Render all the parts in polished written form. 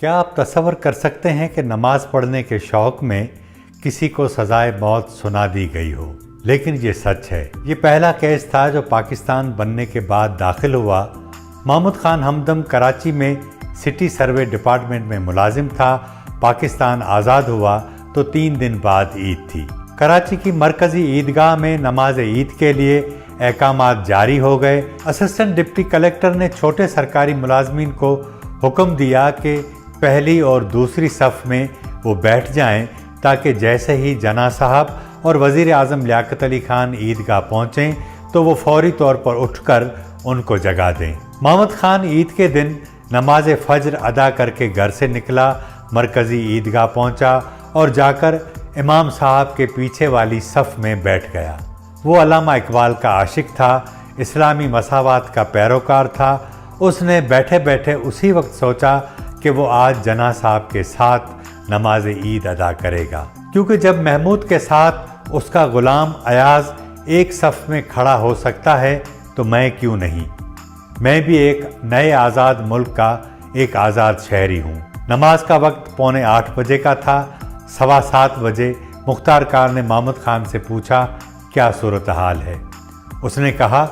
کیا آپ تصور کر سکتے ہیں کہ نماز پڑھنے کے شوق میں کسی کو سزائے موت سنا دی گئی ہو؟ لیکن یہ سچ ہے۔ یہ پہلا کیس تھا جو پاکستان بننے کے بعد داخل ہوا۔ محمود خان ہمدم کراچی میں سٹی سروے ڈپارٹمنٹ میں ملازم تھا۔ پاکستان آزاد ہوا تو 3 دن بعد عید تھی۔ کراچی کی مرکزی عیدگاہ میں نماز عید کے لیے احکامات جاری ہو گئے۔ اسسٹنٹ ڈپٹی کلکٹر نے چھوٹے سرکاری ملازمین کو حکم دیا کہ پہلی اور دوسری صف میں وہ بیٹھ جائیں تاکہ جیسے ہی جناح صاحب اور وزیر اعظم لیاقت علی خان عیدگاہ پہنچیں تو وہ فوری طور پر اٹھ کر ان کو جگا دیں۔ محمود خان عید کے دن نماز فجر ادا کر کے گھر سے نکلا، مرکزی عیدگاہ پہنچا اور جا کر امام صاحب کے پیچھے والی صف میں بیٹھ گیا۔ وہ علامہ اقبال کا عاشق تھا، اسلامی مساوات کا پیروکار تھا۔ اس نے بیٹھے بیٹھے اسی وقت سوچا کہ وہ آج جناح صاحب کے ساتھ نماز عید ادا کرے گا، کیونکہ جب محمود کے ساتھ اس کا غلام ایاز ایک صف میں کھڑا ہو سکتا ہے تو میں کیوں نہیں؟ میں بھی ایک نئے آزاد ملک کا ایک آزاد شہری ہوں۔ نماز کا وقت 6:45 بجے کا تھا۔ 7:15 بجے مختار کار نے محمود خان سے پوچھا کیا صورتحال ہے؟ اس نے کہا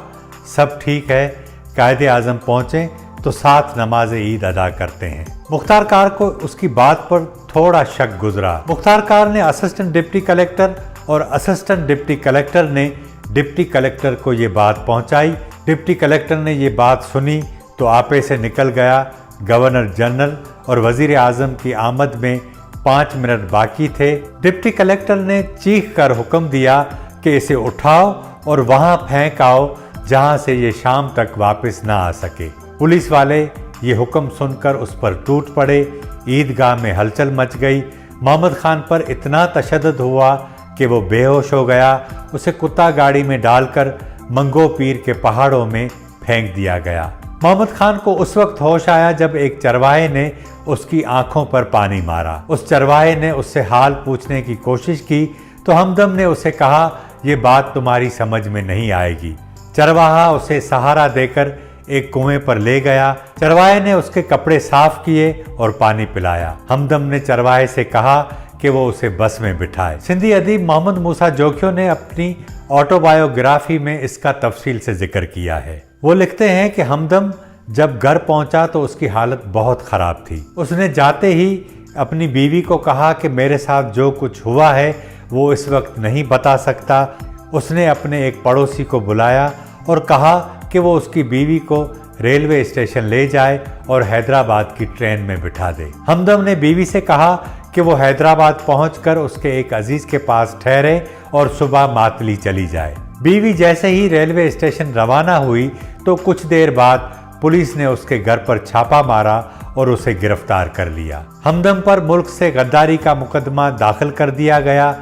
سب ٹھیک ہے، قائد اعظم پہنچیں تو ساتھ نماز عید ادا کرتے ہیں۔ مختار کار کو اس کی بات پر تھوڑا شک گزرا۔ مختار کار نے اسسٹنٹ ڈپٹی کلکٹر اور اسسٹنٹ ڈپٹی کلکٹر نے ڈپٹی کلکٹر کو یہ بات پہنچائی۔ ڈپٹی کلکٹر نے یہ بات سنی تو آپے سے نکل گیا۔ گورنر جنرل اور وزیر اعظم کی آمد میں 5 منٹ باقی تھے۔ ڈپٹی کلکٹر نے چیخ کر حکم دیا کہ اسے اٹھاؤ اور وہاں پھینک آؤ جہاں سے یہ شام تک واپس نہ آ سکے۔ پولیس والے یہ حکم سن کر اس پر ٹوٹ پڑے۔ عیدگاہ میں ہلچل مچ گئی۔ محمود خان پر اتنا تشدد ہوا کہ وہ بے ہوش ہو گیا۔ اسے کتا گاڑی میں ڈال کر منگو پیر کے پہاڑوں میں پھینک دیا گیا۔ محمود خان کو اس وقت ہوش آیا جب ایک چرواہے نے اس کی آنکھوں پر پانی مارا۔ اس چرواہے نے اس سے حال پوچھنے کی کوشش کی تو ہمدم نے اسے کہا یہ بات تمہاری سمجھ میں نہیں آئے گی۔ چرواہا اسے سہارا دے کر ایک کنویں پر لے گیا۔ چرواہے نے اس کے کپڑے صاف کیے اور پانی پلایا۔ ہمدم نے چرواہے سے کہا کہ وہ اسے بس میں بٹھائے۔ سندھی ادیب محمد موسیٰ جوکھیو نے اپنی آٹو بایوگرافی میں اس کا تفصیل سے ذکر کیا ہے۔ وہ لکھتے ہیں کہ ہمدم جب گھر پہنچا تو اس کی حالت بہت خراب تھی۔ اس نے جاتے ہی اپنی بیوی کو کہا کہ میرے ساتھ جو کچھ ہوا ہے وہ اس وقت نہیں بتا سکتا۔ اس نے اپنے ایک پڑوسی کو بلایا اور کہا کہ وہ اس کی بیوی کو ریلوے اسٹیشن لے جائے اور حیدرآباد کی ٹرین میں بٹھا دے۔ ہمدم نے بیوی سے کہا کہ وہ حیدرآباد پہنچ کر اس کے ایک عزیز کے پاس ٹھہرے اور صبح ماتلی چلی جائے۔ بیوی جیسے ہی ریلوے اسٹیشن روانہ ہوئی تو کچھ دیر بعد پولیس نے اس کے گھر پر چھاپا مارا اور اسے گرفتار کر لیا۔ ہمدم پر ملک سے غداری کا مقدمہ داخل کر دیا گیا۔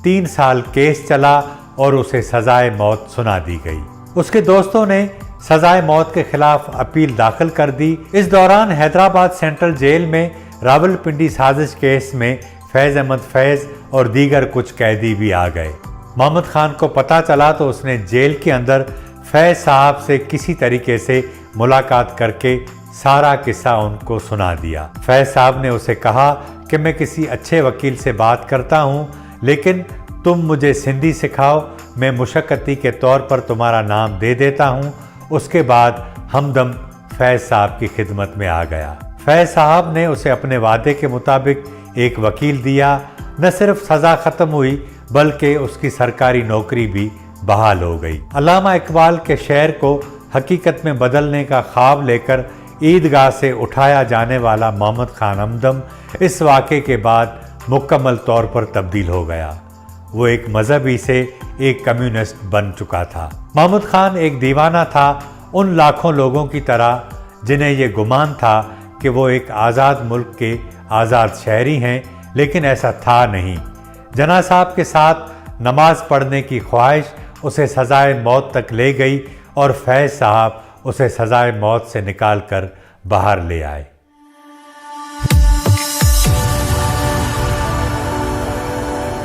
3 سال کیس چلا اور اسے سزائے موت سنا دی گئی۔ اس کے دوستوں نے سزائے موت کے خلاف اپیل داخل کر دی۔ اس دوران حیدرآباد سینٹرل جیل میں راولپنڈی سازش کیس میں فیض احمد فیض اور دیگر کچھ قیدی بھی آ گئے۔ محمود خان کو پتہ چلا تو اس نے جیل کے اندر فیض صاحب سے کسی طریقے سے ملاقات کر کے سارا قصہ ان کو سنا دیا۔ فیض صاحب نے اسے کہا کہ میں کسی اچھے وکیل سے بات کرتا ہوں، لیکن تم مجھے سندھی سکھاؤ، میں مشقتی کے طور پر تمہارا نام دے دیتا ہوں۔ اس کے بعد ہمدم فیض صاحب کی خدمت میں آ گیا۔ فیض صاحب نے اسے اپنے وعدے کے مطابق ایک وکیل دیا۔ نہ صرف سزا ختم ہوئی بلکہ اس کی سرکاری نوکری بھی بحال ہو گئی۔ علامہ اقبال کے شعر کو حقیقت میں بدلنے کا خواب لے کر عیدگاہ سے اٹھایا جانے والا محمود خان ہمدم اس واقعے کے بعد مکمل طور پر تبدیل ہو گیا۔ وہ ایک مذہبی سے ایک کمیونسٹ بن چکا تھا۔ محمود خان ایک دیوانہ تھا، ان لاکھوں لوگوں کی طرح جنہیں یہ گمان تھا کہ وہ ایک آزاد ملک کے آزاد شہری ہیں، لیکن ایسا تھا نہیں۔ جناح صاحب کے ساتھ نماز پڑھنے کی خواہش اسے سزائے موت تک لے گئی اور فیض صاحب اسے سزائے موت سے نکال کر باہر لے آئے۔